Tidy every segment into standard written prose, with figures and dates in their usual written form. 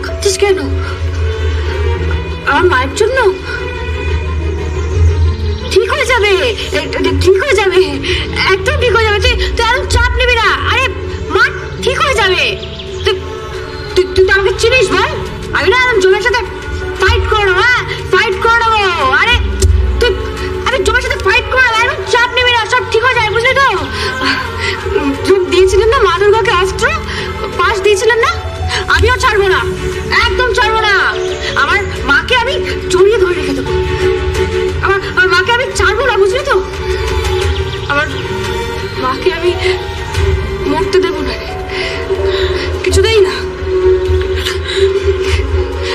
কাঁদছিস কেন? আমার মায়ের জন্য? ঠিক হয়ে যাবে, ঠিক হয়ে যাবে, একদম ঠিক হয়ে যাবে। তুই তুই একদম চাপ নিবি না। আরে মা ঠিক হয়ে যাবে। তুই তুই তুই তো আমাকে চিনিস বল? আমি না একদম জমের সাথে ফাইট করে নেবো। হ্যাঁ, ফাইট করে নেবো। আরে তুই, আমি জমের সাথে ফাইট করে নেবো। একদম চাপ নিবি না, সব ঠিক হয়ে যাবে, বুঝলি তো? দিয়েছিলেন না মা দুর্গাকে অস্ত্র, পাশ দিয়েছিলেন না? আমিও ছাড়বো না, একদম ছাড়বো না। আমার মাকে আমি জড়িয়ে ধরে রেখে দেবো। আমার মাকে আমি ছাড়বো না, বুঝলি তো? আমার মাকে আমি মরতে দেবো না, কিছুতেই না।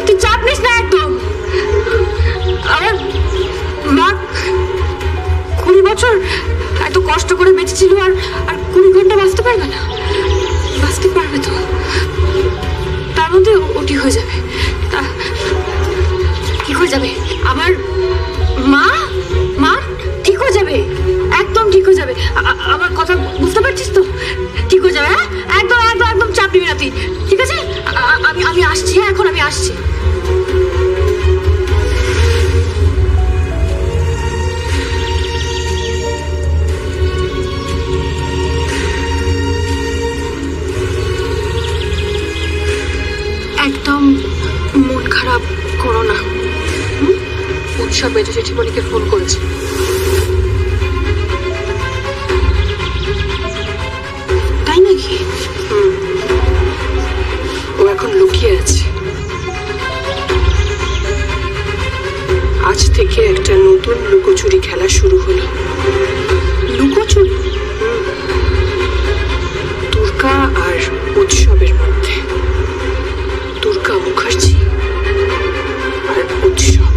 তুই চাপ নিস না একদম। আমার মা 20 বছর এত কষ্ট করে বেঁচেছিল, আর 20 ঘন্টা বাঁচতে পারবে না? বাঁচতে পারবে তো? তার মধ্যে ওটি হয়ে যাবে। তা ঠিক হয়ে যাবে। আমার মা মা ঠিক হয়ে যাবে, একদম ঠিক হয়ে যাবে। আমার কথা বুঝতে পারছিস তো? ঠিক হয়ে যাবে। হ্যাঁ, একদম একদম একদম চাপ নিবি না তুই, ঠিক আছে? আমি আমি আসছি। হ্যাঁ, এখন আমি আসছি। একদম মন খারাপ করো না। উৎসব বেজে জেঠিমণিকে ফোন করেছে। তাই নাকি? ও এখন লুকিয়ে আছে। আজ থেকে একটা নতুন লুকোচুরি খেলা শুরু হলো। লুকোচুরি? দুর্গা আর উৎসবের মধ্যে। দুর্গা মুখার্জি আর উৎসব।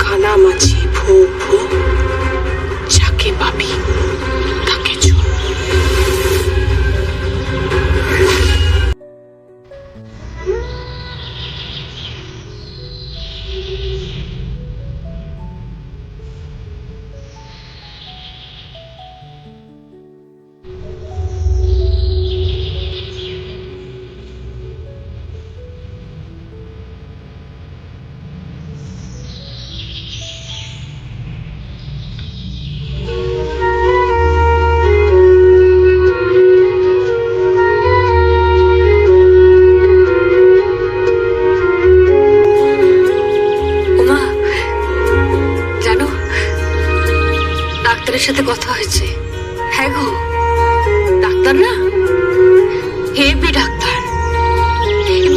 কানামাছি ভো ভো, যাকে পাবি তাকে চল। ডাক্তারের সাথে কথা হয়েছে। হ্যাঁ গো, ডাক্তার না হেভি ডাক্তার,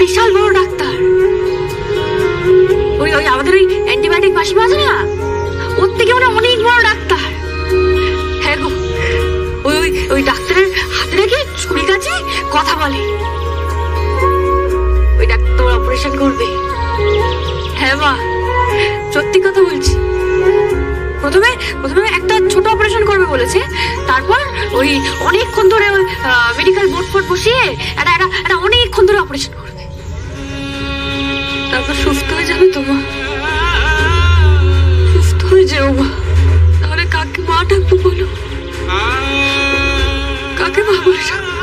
বিশাল বড় ডাক্তার। ওই ওই আমাদের ওই অ্যান্টিবায়োটিক মাসিমা আছে না, ওর থেকে মানে অনেক বড় ডাক্তার। হ্যাঁ গো, ওই ওই ওই ডাক্তারের হাতে রেখে ছুরি কাছে কথা বলে। ওই ডাক্তার অপারেশন করবে। হ্যাঁ মা, সত্যি কথা বলছি। প্রথমে একটা ছোট অপারেশন করবে বলেছে, তারপর ওই অনেকক্ষণ ধরে ওই মেডিকেল বোর্ড ফোর্ড বসিয়ে একটা অনেকক্ষণ ধরে অপারেশন করবে। তারপর সুস্থ হয়ে যাবে তো মা, সুস্থ হয়ে যেও মা। তাহলে কাকে মা ডাকবো বলো? কাকে মা বলে ডাকবো?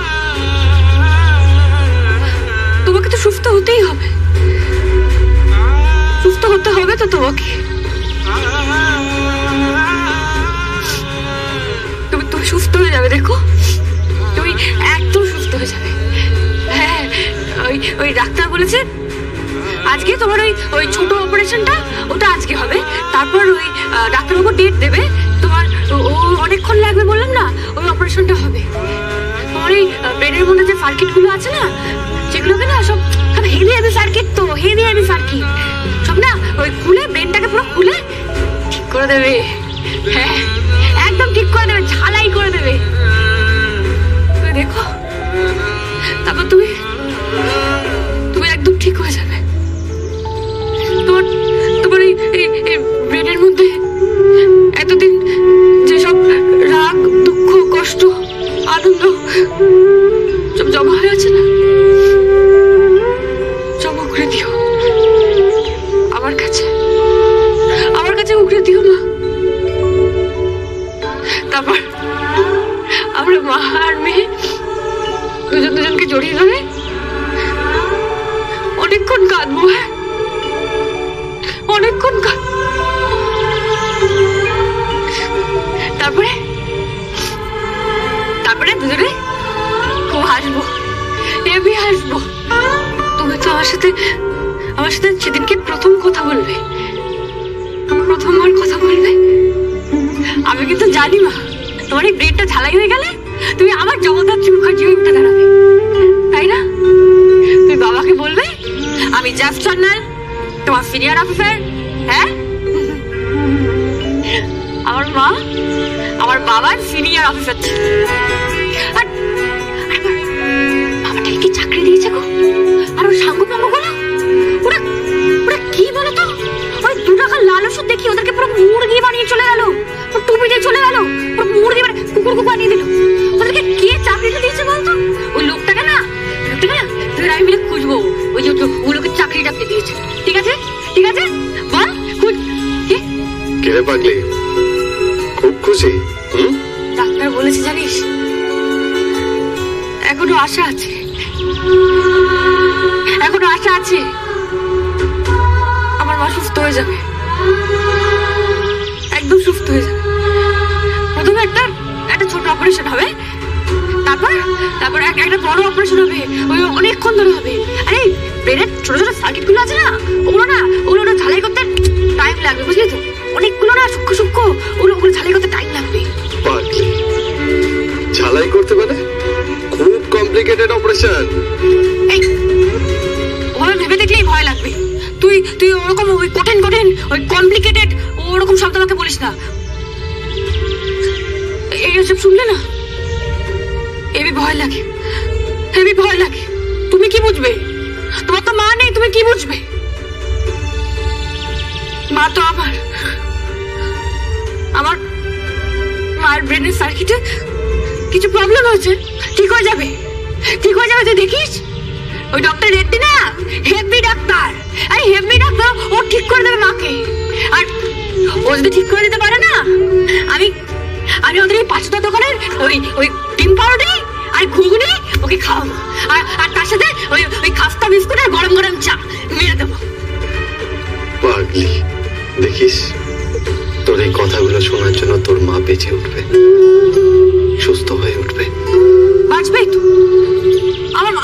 তোমাকে তো সুস্থ হতেই হবে, সুস্থ হতে হবে তো তোমাকে। তুমি সুস্থ হয়ে যাবে, দেখো তুমি একদম সুস্থ হয়ে যাবে। হ্যাঁ, ওই ওই ডাক্তার বলেছে আজকে তোমার ওই ওই ছোট অপারেশনটা ওটা আজকে হবে। তারপর ওই ডাক্তারবাবু ডেট দেবে তোমার, ও অনেকক্ষণ লাগবে বললাম না, ওই অপারেশনটা হবে। তোমার এই ব্রেনের মধ্যে যে সার্কিট গুলো আছে না, সেগুলোকে না সব হেভি হেভি সার্কিট, তো হেভি হেভি সার্কিট সব না ওই খুলে, ব্রেনটাকে পুরো খুলে ঠিক করে দেবে। হ্যাঁ, একদম ঠিক করে দেবে, ঝালাই করে দেবে। তুমি দেখো, তারপর তুমি একদম ঠিক হয়ে যাবে। তোমার তোমার এই ব্রেনের মধ্যে এতদিন যেসব রাগ, দুঃখ, কষ্ট, আনন্দ সব জমা হয়ে আছে না, জমা করে দিও আমার কাছে উগড়ে দিও না। তারপর জড়িয়ে ধরে অনেকক্ষণ কাঁদবো। হ্যাঁ, অনেকক্ষণ তারপরে তারপরে দুজনে খুব হাসবো, হেবি হাসবো। তুমি তো আমার সাথে সেদিনকে প্রথম কথা বলবে, প্রথমবার কথা বলবে। আমি কিন্তু জানি মা, তোমার এই ব্রেনটা ঝালাই হয়ে গেলে তুমি আবার জগদ্ধাত্রী মুখার্জি হয়ে উঠে দাঁড়াবে, তাই না? তুমি বাবাকে বলবে আমি জাস্ট জার্নাল, তোমার সিনিয়র অফিসার। হ্যাঁ, আমার বাবার সিনিয়র অফিসার ছিল। আর বাবাটাকে কি চাকরি দিয়েছে গো? আর ওর সাঙ্গ পাঙ্গ গুলো ওরা কি বলতো, ওই 2 টাকার লাল ওষুধ দেখি ওদেরকে পুরো মুরগি বানিয়ে চলে গেল, টুপি দিয়ে চলে গেল, পুরো মুরগি মানে কুকুর বানিয়ে দিল। ওদেরকে কে চাকরিটা দিয়েছে বলতো? ওই লোকটাকে না তুই আমি মিলে খুঁজবো, ওই যে ওগুলোকে চাকরিটা দিয়েছে। ঠিক আছে, ঠিক আছে, বল খুঁজ। কে পাগলি? খুব খুশি? ডাক্তার বলেছে জানিস, এখনো আশা আছে, এখনো আশা আছে। আমার মা সুস্থ হয়ে যাবে, একদম সুস্থ হয়ে যাবে। প্রথমে একটা ছোট অপারেশন হবে, তারপর একটা বড় অপারেশন হবে, ওই অনেকক্ষণ ধরে হবে। আরে ব্রেনের ছোট ছোট সার্কিট গুলো আছে না, ওগুলো ঝালাই করতে টাইম লাগবে, বুঝলি তো? অনেকগুলো না সূক্ষ্ম ওগুলো ঝালাই করতে টাইম লাগবে। ঝালাই করতে মানে খুব কমপ্লিকেটেড অপারেশন। এই ওরা ভেবে দেখলেই ভয় লাগবে। তুই ওরকম ওই কঠিন ওই কমপ্লিকেটেড ওরকম শব্দ আমাকে বলিস না। এইসব শুনলে না হেবি ভয় লাগে, হেবি ভয় লাগে। তুমি কি বুঝবে? তোমার তো মা নেই, তুমি কি বুঝবে? মা তো আমার মায়ের ব্রেনের সার্কিটে কিছু প্রবলেম হয়েছে, ঠিক হয়ে যাবে, ঠিক হয়ে যাবে। তুই দেখিস ওই ডক্টর রেড্ডি না, হেভি ডাক্তার। আরে হেভি ডাক্তার, ও ঠিক করে দেবে মাকে। আর ও যদি ঠিক করে দিতে পারে না, আমি ওদের এই 5 টাকা দোকানের ওই ডিম পাউরুটি আর ঘুগনি ওকে খাওয়াবো, আর তার সাথে ওই খাস্তা বিস্কুট আর গরম গরম চা মেরে দেবো। পাগলি, দেখিস তোর এই কথাগুলো শোনার জন্য তোর মা বেঁচে উঠবে, সুস্থ হয়ে উঠবে। বাঁচবেই তো,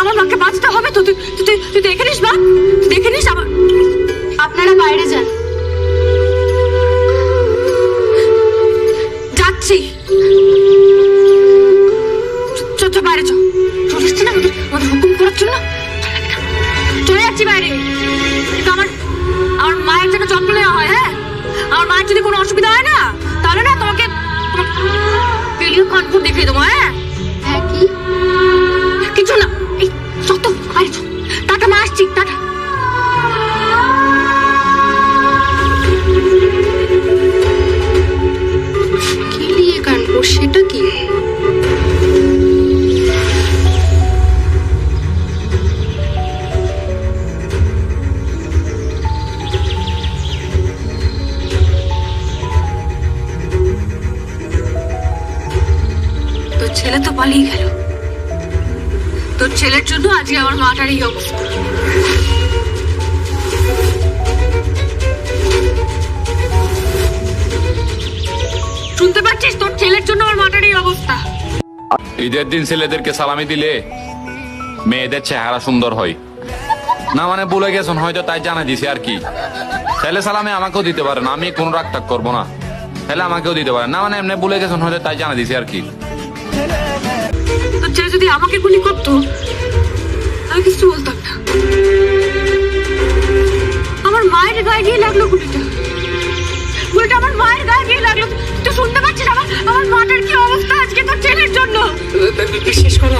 আমার মাকে বাঁচতে হবে তো। তুই দেখে নিস মা, তুই দেখে নিস। আপনারা বাইরে যান। যাচ্ছি, চল বাইরে চল। চলে এসছে না ওদের হুকুম করার জন্য, চলে যাচ্ছি বাইরে। কিন্তু আমার মায়ের যেন যত্ন নেওয়া হয়। হ্যাঁ, আমার মায়ের যদি কোনো অসুবিধা হয় না, তাহলে না তোমাকে ভিডিও কনফারেন্স দেখিয়ে দেবো। হ্যাঁ, কি কিছু না, এই যত বাইরে চল। টাটা মা, আসছি, টাটা। কি নিয়ে কানবো সেটা কি? তোর ছেলে তো পালিয়ে গেল, তোর ছেলের জন্য আজকে আমার মাটার এই অবস্থা। শুনতে পাচ্ছিস? তোর ছেলের জন্য আমার মাটার এই অবস্থা। ঈদের দিন ছেলেদেরকে সালামি দিলে মেয়েদের চেহারা সুন্দর হয় না, মানে বলে গেছেন হয়তো, তাই জানা দিছি আর কি। ছেলে সালামি আমাকেও দিতে পারে না, আমি কোন রাগ টাগ করবো না। ছেলে আমাকেও দিতে পারে না, মানে এমনি বলে গেছেন হয়তো, তাই জানা দিছি আর কি। তোর ছেলে যদি আমাকে গুলি করতো আমি কিছু বলতাম না। আমার মায়ের গায়ে গিয়ে লাগলো গুলিটা, আমার মায়ের গায়ে গিয়ে লাগলো। তুই শুনতে পাচ্ছিস আমার মাটার কি অবস্থা আজকে তোর ছেলের জন্য? বিশেষ করে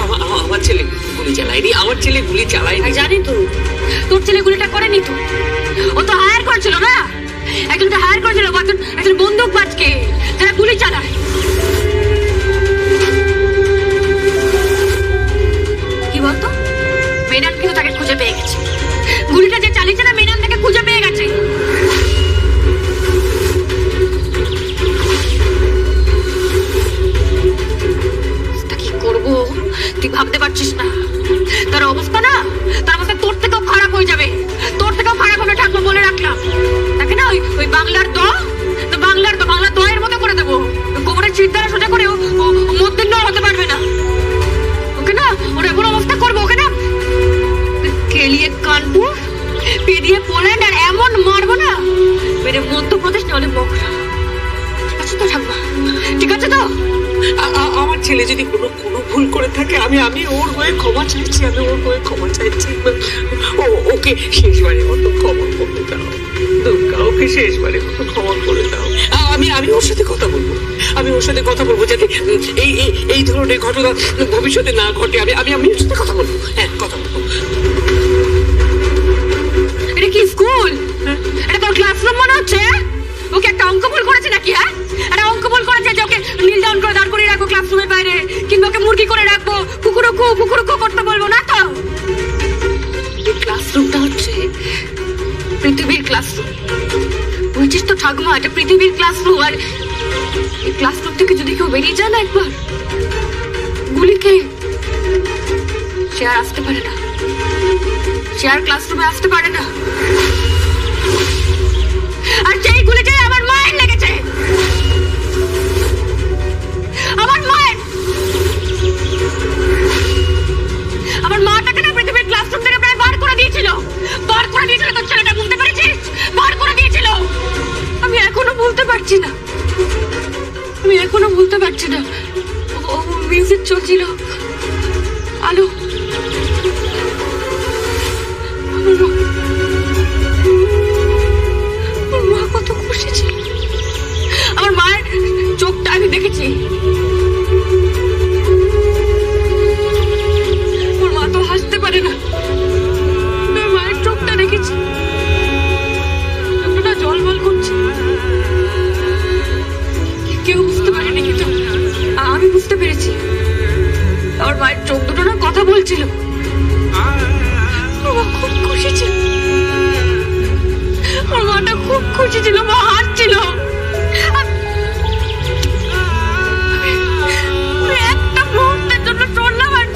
আমার ছেলে গুলি চালায়নি, আমার ছেলে গুলি চালায়নি। জানি তো, তোর ছেলে গুলিটা করেনি তো, ও তো হায়ার করেছিল না, একজনকে হায়ার করেছিল, একজন বন্দুক বাজকে যারা গুলি চালায়। কি বলতো? মেনান কিন্তু তাকে খুঁজে পেয়ে গেছে। গুলিটা যে চালিয়েছে না, মেনান তাকে খুঁজে পেয়ে গেছে। কি করবো তুই ভাবতে পারছিস না। তার অবস্থা তোর থেকেও খারাপ হয়ে যাবে, তোর থেকেও খারাপ হবে ঠাকুমা, বলে রাখলাম। তাকে না ওই বাংলার বাংলা দয়ের মতো করে দেবো, কোমরের চিট দ্বারা সোজা করে ও মধ্যে হতে পারবে না। ওকে না ওর এমন অবস্থা করবো, ওকে না কেলিয়ে কানপুর, পেরিয়ে পোল্যান্ড, আর এমন মারবো না মেরে মধ্যপ্রদেশ নাহলে মকরা। ঠিক আছে তো ঠাকুমা, ঠিক আছে তো? আমার ছেলে যদি কোনো ভুল করে থাকে, আমি ওর হয়ে ক্ষমা চাইছি, ওকে শেষবারের মতো ক্ষমা করে দাও দুর্গা, ওকে শেষবারের মতো ক্ষমা করে দাও। আমি ওর সাথে কথা বলবো, যাতে এই ধরনের ঘটনা ভবিষ্যতে না ঘটে। আমি ওর সাথে কথা বলবো, হ্যাঁ কথা বলবো। এটা কি স্কুল? এটা তোর ক্লাসরুম মনে হচ্ছে? ওকে একটা অঙ্ক ভুল করেছে নাকি? হ্যাঁ, একটা অঙ্ক ভুল করেছে যে ওকে নীল ডাউন করে দাঁড় করিয়ে রাখবো ক্লাসরুমের বাইরে, কিংবা ওকে মুরগি করে রাখবো, কুকুরো করতে বলবো না তো? এই ক্লাসরুমটা হচ্ছে পৃথিবীর ক্লাসরুম, বুঝছিস তো ঠাকুমা? এটা পৃথিবীর ক্লাসরুম। আর এই ক্লাসরুম থেকে যদি কেউ বেরিয়ে যায় না একবার, গুলি খেয়ে, সে আর আসতে পারে না, সে আর ক্লাসরুমে আসতে পারে না। আর যেই গুলিটাই আমার মায়ের লেগেছে, আমার মাটাকে না পৃথিবীর ক্লাসরুম থেকে প্রায় বার করে দিয়েছিল তোর ছেলেটা, বুঝতে পেরেছিস? বার করে দিয়েছিল। আমি এখনো ভুলতে পারছি না। ও মিউজিক চলছিল, আলো, মা কত খুশি ছিল। আমার মায়ের চোখটা আমি দেখেছি, ওর মা তো হাসতে পারে না, মায়ের চোখটা দেখেছি, চোখটা জলবল করছে। কেউ বুঝতে পারেনি, কিন্তু আমি বুঝতে পেরেছি। আমার মায়ের চোখ দুটো না কথা বলছিল, খুব খুশি ছিল, আমার মাটা খুব খুশি ছিল, মা হাসছিল। একটা মুহূর্তের জন্য চললাম আর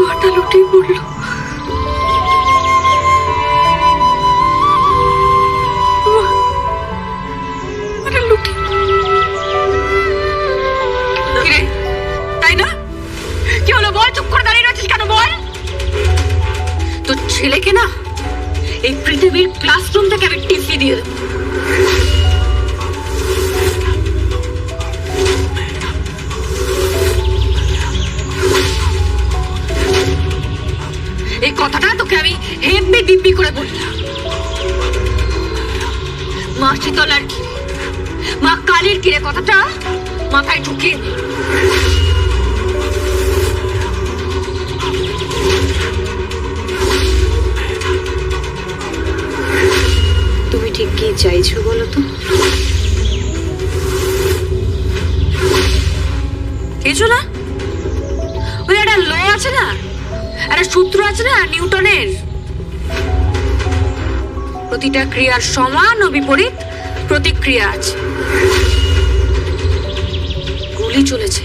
মাটা লুটিয়ে পড়লো। ছেলেকে না এই পৃথিবীর ক্লাসরুম থেকে আমি টিপি দিয়ে দেবো। এই কথাটা তোকে আমি হেব্বি দিব্যি করে বললাম। মা শীতলার কি, মা কালীর কিরে, কথাটা মাথায় ঢুকিয়ে নে। তুমি ঠিক কি চাইছো বলো তো? কিছু না, ওই একটা ল আছে না, একটা সূত্র আছে না নিউটনের, প্রতিটা ক্রিয়ার সমান ও বিপরীত প্রতিক্রিয়া আছে। গুলি চলেছে,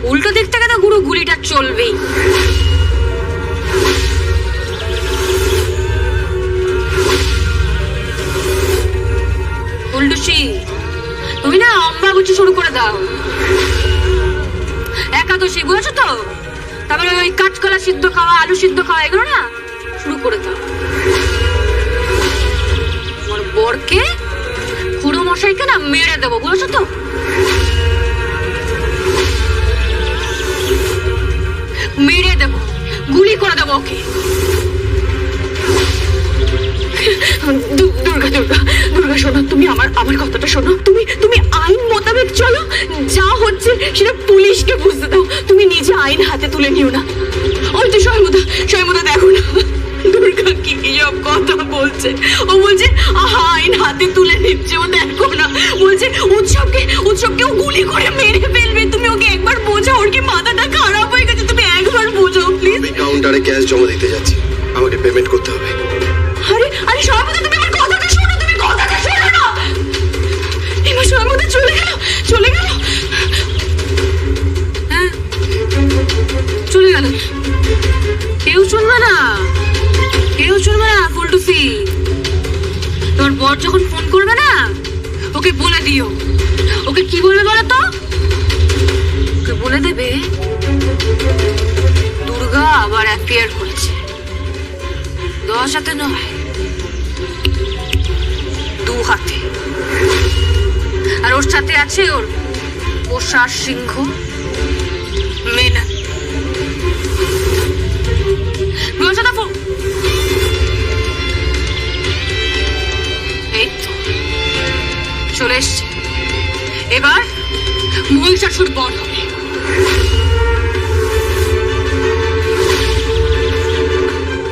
উল্টো দিক থেকে তো গুরু গুলিটা চলবেই। উল্টুসি, তুমি না অম্বাবুচি শুরু করে দাও। একাদশী বুঝেছো তো? তারপরে ওই কাঁচকলা সিদ্ধ খাওয়া, আলু সিদ্ধ খাওয়া, এগুলো না শুরু করে দাও। তোমার বরকে, খুড়ো মশাইকে না মেরে দেবো, বুঝেছো তো? মেরে দেবো, গুলি করে দেবো ওকে। দুর্গা দুর্গা দুর্গা শোনো, তুমি আমার কথাটা শোনো। তুমি আইন মোতাবেক চলো, যা হচ্ছে সেটা পুলিশকে বুঝতে দাও, তুমি নিজে আইন হাতে তুলে নিও না। ওই তো সয়মুদা দেখো না দুর্গা কি সব কথা বলছে। ও বলছে আইন হাতে তুলে নিচ্ছে, ও দেখো না, বলছে উৎসবকে ও গুলি করে মেরে ফেলবে। তুমি ওকে একবার বোঝাও, ওর কি মাথাটা খারাপ হয়ে গেছে? তুমি একবার বোঝাও প্লিজ। আমি কাউন্টারে ক্যাশ জমা দিতে যাচ্ছি, আমাকে পেমেন্ট করতে হবে। আরে বর যখন ফোন করবে না, ওকে বলে দিও। ওকে কি বলবে বলো তো? ওকে বলে দেবে দুর্গা আবার অ্যাপিয়ার করেছে, 10 হাতে নয়, 2 হাতে। আর ওর সাথে আছে ওর পোষা সিংহ মেনা। বলছো না? এই তো চলে এসছে। এবার মহিষাসুর বধ হবে।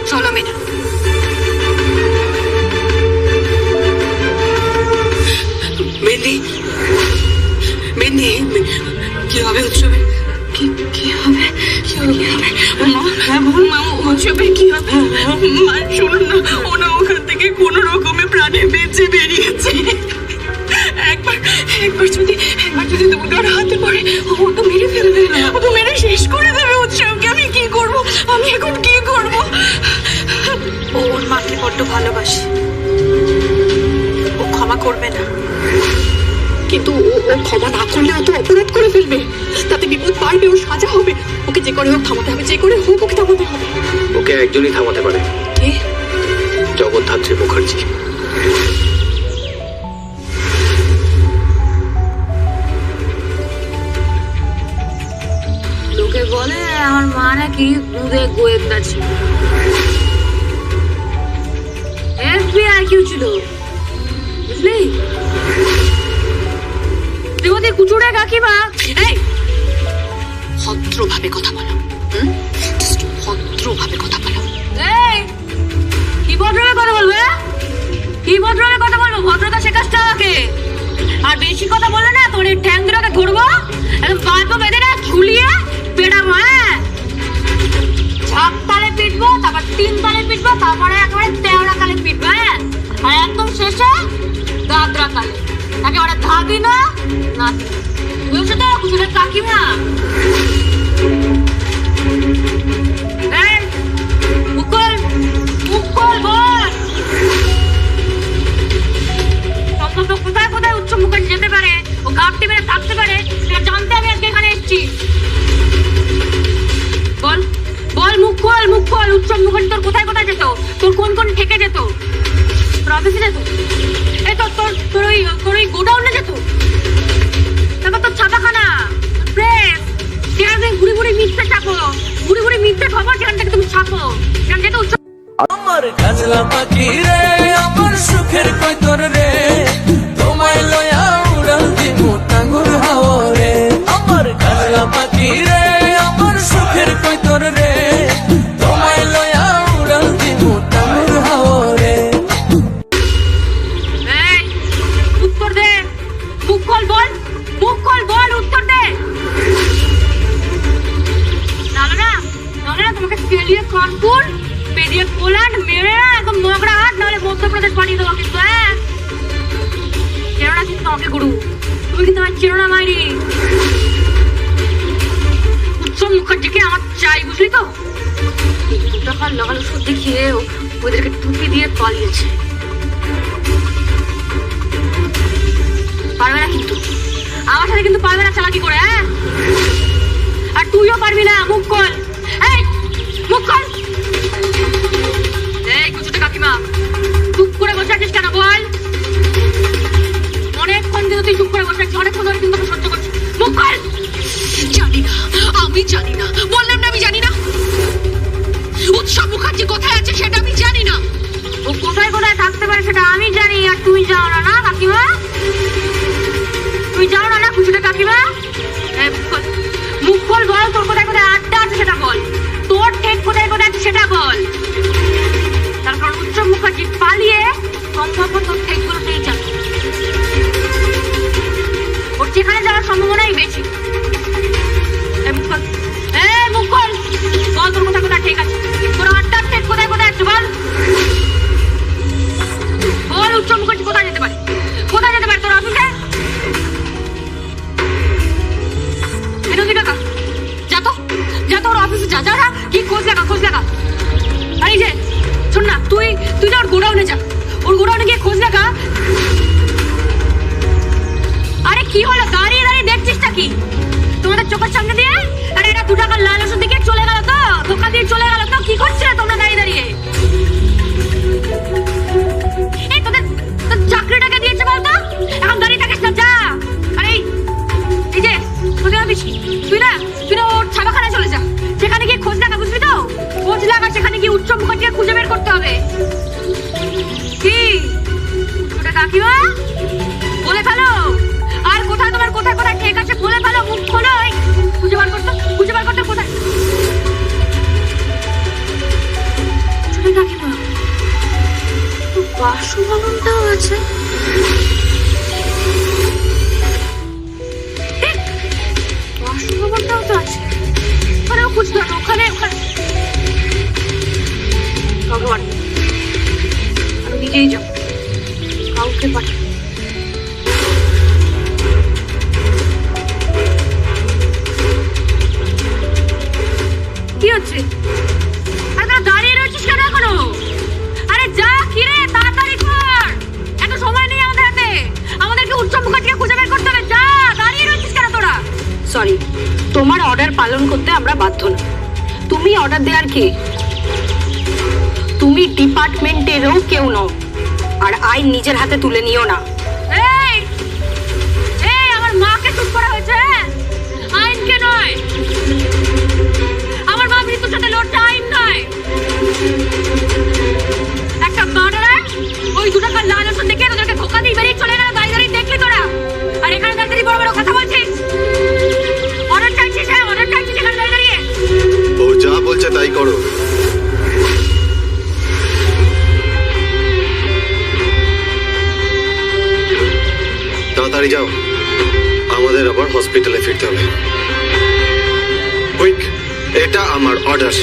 চলো মেনা। মেহেন্দি, মেহেন্দি, কি হবে উৎসবে? কি হবে? উৎসবে কি হবে? মা শুনুন না, ওনা ওখান থেকে কোন রকমে প্রাণে বেঁচে বেরিয়েছে। একবার যদি দুর্গার হাতে পড়ে, ও তো মেরে ফেলবে, ও তো মেরে শেষ করে দেবে উৎসবকে। আমি কি করব? আমি এখন কি করব? ও ওর মাকে বড্ড ভালোবাসে, ও ক্ষমা করবে না। কিন্তু ও ক্ষমা না করলে ও তো অপরাধ করে ফেলবে, তাতে বিপদ বাড়বে, ওর সাজা হবে। ওকে যে করে হোক থামাতে হবে, যে করে হোক ওকে থামাতে হবে। ওকে একজনই থামাতে পারে, কে? জগদ্ধাত্রী মুখার্জি। লোকে বলে আমার মা নাকি দুধে গোয়েন্দা ছিল। FBI কিউ ছিল বুঝলি? দেবতী কুচুরে কাকিমা। এই ভদ্রভাবে কথা বলো, Just ভদ্রভাবে কথা বলো। এই কি ভদ্রভাবে কথা বলবে? কি ভদ্রভাবে কথা বলবো? ভদ্রতা শেখাচ্ছে আমাকে। আর বেশি কথা বললে না তোর এই ঠ্যাং দুটোকে ধরবো, একদম বাঁধবো, বেঁধে না ঝুলিয়ে পেটাবো। হ্যাঁ, ঝাপ তালে পিটবো, তারপর 3 তালে পিটবো, তারপরে একেবারে 13 তালে পিটবো। হ্যাঁ, আর একদম শেষে দাদরা তালে, একেবারে ধাদি না নাতি। বুঝছো তো কুচুরের কাকিমা? এই মুখ খোল বল। কোথায় কোথায় উচ্চ মুখার্জি যেতে পারে, ও গাপটি মেরে থাকতে পারে, সেটা জানতে আমি আজকে এখানে এসেছি। বল বল, মুখ খোল। উৎসব মুখার্জি তোর কোথায় কোথায় যেত? তোর কোন কোন ঠেকে যেত? তোর অফিসে যেত? এই তোর ওই গোডাউনে যেত? তারপর তোর ছাপাখানা, প্রেস, যেখানে ঘুরি ঘুরি মিথ্যে ছাপো, ঘুরি ঘুরি মিথ্যে খবর যেখান থেকে তুমি ছাপো, সেখান থেকে উৎসব। আমার কাজলা পাখি রে, আমার সুখের কইতর রে, তোমায় লয়া উড়াল দিমু টাঙ্গুর হাওয়া রে। আমার কাজলা পাখি রে, আমার সুখের কইতর রে, তোমায় লয়া উড়াল দিমু টাঙ্গুর হাওয়া রে। এই উত্তর দে, মুখ খোল বল, উত্তর দে। নাহলে না তোমাকে পেরিয়ে কানপুর, পেরিয়ে পোল্যান্ড মেরে একদম মগরা হাট, নাহলে মধ্যপ্রদেশ পাঠিয়ে দেবো কিন্তু। হ্যাঁ, চেনো না কিন্তু তোমাকে গুরু, তুমি কিন্তু আমার চেনো না মাইরি। উৎসব মুখার্জিকে আমার চাই, বুঝলি তো? এই 2 টাকার লাগানো ওষুধ দেখিয়ে ওদেরকে টুপি দিয়ে পালিয়েছে। পারবে না কিন্তু, আমার সাথে কিন্তু পারবে না চালাকি করে। হ্যাঁ, আর তুইও পারবি না। মুখ খোল, এই মুখ খোল। এই কুচুটে কাকিমা, চুপ করে বসে আছিস কেন বল? অনেকক্ষণ কিন্তু তুই চুপ করে বসে আছিস, অনেকক্ষণ ধরে কিন্তু সহ্য করছিস। মুখ খোল। জানি না, আমি জানি না, বললাম না আমি জানি না। উৎসব মুখার্জি কোথায় আছে সেটা আমি জানি না। ও কোথায় কোথায় থাকতে পারে সেটা আমি জানি, আর তুই জানো না। না কাকিমা, তুই জানো না কুচুটে কাকিমা? মুখ খোল বল, তোর কোথায় কোথায় আড্ডা আছে সেটা বল, তোর ঠেক কোথায় কোথায় আছে সেটা বল। তারপর উৎসব মুখার্জি পালিয়ে সম্ভব তোর ঠেকগুলো পেয়ে যাবে। ওর যেখানে যাওয়ার সম্ভাবনাই বেশি। মুখ খোল বল, তোর কোথায় কোথায় ঠেক আছে, তোর আড্ডার ঠেক কোথায় কোথায় আছে বল। উৎসব মুখার্জি কোথায় যেতে পারে? তোর অফিসে? বিনোদী কাকা, যা তো ওর অফিসে যা। কি খোঁজ লাগা। আর এই যে শোন না, তুই যা ওর গোডাউনে যা, ওর গোডাউনে গিয়ে খোঁজ লাগা বাসভবনটাও আছে। বাসভবনটাও তো আছে, ওখানেও খুঁজতে হবে। ওখানে ওখানে ভগবান, আমি নিজেই যাও, কাউকে পাঠাবো। কি হচ্ছে? আরে তোরা দাঁড়িয়ে রয়েছিস কেন এখনো? আরে যা, কি রে, তাড়াতাড়ি কর, এত সময় নেই আমাদের হাতে। আমাদেরকে উৎসব মুখাটিকে খুঁজে বের করতে হবে। যা, দাঁড়িয়ে রয়েছিস কেন তোরা? সরি, তোমার অর্ডার পালন করতে আমরা বাধ্য না। তুমি অর্ডার দেওয়ার কি? তুমি ডিপার্টমেন্টেরও কেউ নও, আর আইন নিজের হাতে তুলে নিও না। এই এই আমার মাকে চুপ করা হয়েছে, আইনকে নয়। আমার মা মৃত্যুর সাথে লড়তে আইন নয়। একটা মার্ডারার ওই 2 টাকার লালসা দেখে ওদেরকে ধোকা দিয়ে বেরিয়ে চলে গেল। গাড়ি দাঁড়িয়ে দেখলি তোরা, আর এখানে দাঁড়িয়ে বড় বড় কথা বলছিস। অর্ডার চাইছিস? হ্যাঁ, অর্ডার চাইছিস এখানে দাঁড়িয়ে দাঁড়িয়ে? ও যা বলছে তাই করো। তাড়াতাড়ি যাও, আমাদের আবার হসপিটালে ফিরতে হবে। কুইক, এটা আমার অর্ডার।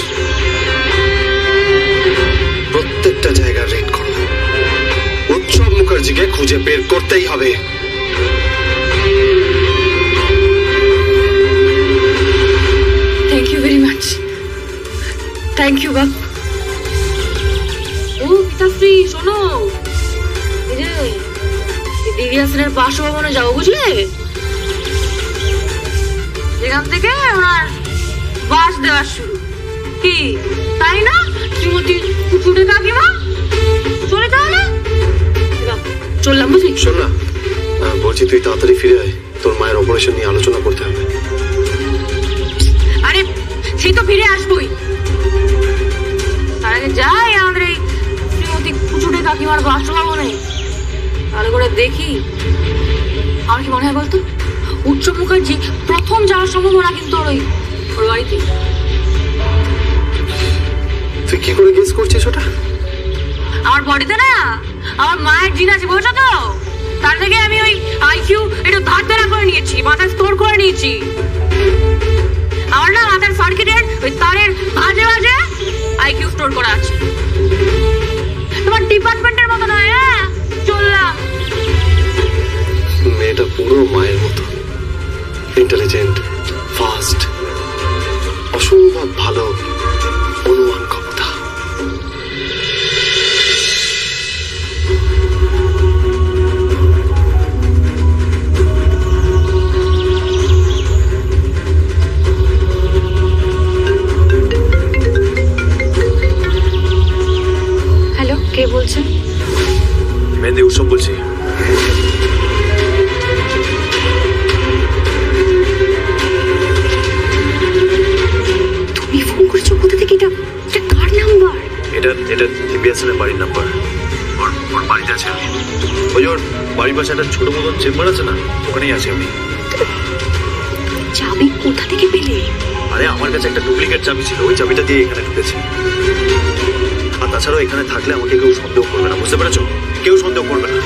প্রত্যেকটা জায়গা রেড করো। উৎসব মুখার্জিকে খুঁজে বের করতেই হবে। Thank you very much. Thank you বাপ। ও পিতাশ্রী, শোনো, এই যে দিদি হাসানের বাসভবনে যাবো, বুঝলে? এখান থেকে ওনার বাস দেওয়া শুরু। কি তাই না শ্রীমতী কুচুটে কাকিমা? চলে তাহলে চললাম, বুঝলি? শোন না, বলছি তুই তাড়াতাড়ি ফিরে আয়, তোর মায়ের অপারেশন নিয়ে আলোচনা করতে হবে। আরে সে তো ফিরে আসবোই, তার আগে যাই আমাদের এই শ্রীমতী কুচুটে কাকিমার বাসভবনে, ভালো করে দেখি। আমার কি মনে হয় বলতো, উৎসব মুখার্জি প্রথম যাওয়ার সম্ভাবনা কিন্তু ওর বাড়িতে। তুই কি করে গেস করছিস ওটা? আমার বডিতে না আমার মায়ের জিন আছে, বুঝছো তো? তার থেকে আমি ওই আইকিউ একটু ধার ধারা করে নিয়েছি, মাথায় স্টোর করে নিয়েছি। আমার না মাথার সার্কিটের ওই তারের বাজে বাজে আইকিউ স্টোর করা আছে। তোমার ডিপার্টমেন্টের মতো নয়। হ্যাঁ, চললাম। মেয়েটা পুরো মায়ের মতো, ইন্টেলিজেন্ট, ফাস্ট, অসম্ভব ভালো অনুমান ক্ষমতা। হ্যালো, কে বলছেন? মেহেন্দি উৎসব বলছি। তুমি ফোন করছো কোথা থেকে? এটা কার নাম্বার? এটা দিব্যাসনের বাড়ির নাম্বার। ওর বাড়িতে আছে আমি। ওই ওর বাড়ির পাশে একটা ছোট মতন চেম্বার আছে না, ওখানেই আছি আমি। চাবি কোথা থেকে পেলে? আরে আমার কাছে একটা ডুপ্লিকেট চাবি ছিল, ওই চাবিটা দিয়ে এখানে ঢুকেছি। আর তাছাড়াও এখানে থাকলে আমাকে কেউ সন্দেহ করবে না, বুঝতে পেরেছো? কেউ সন্দেহ করবে না।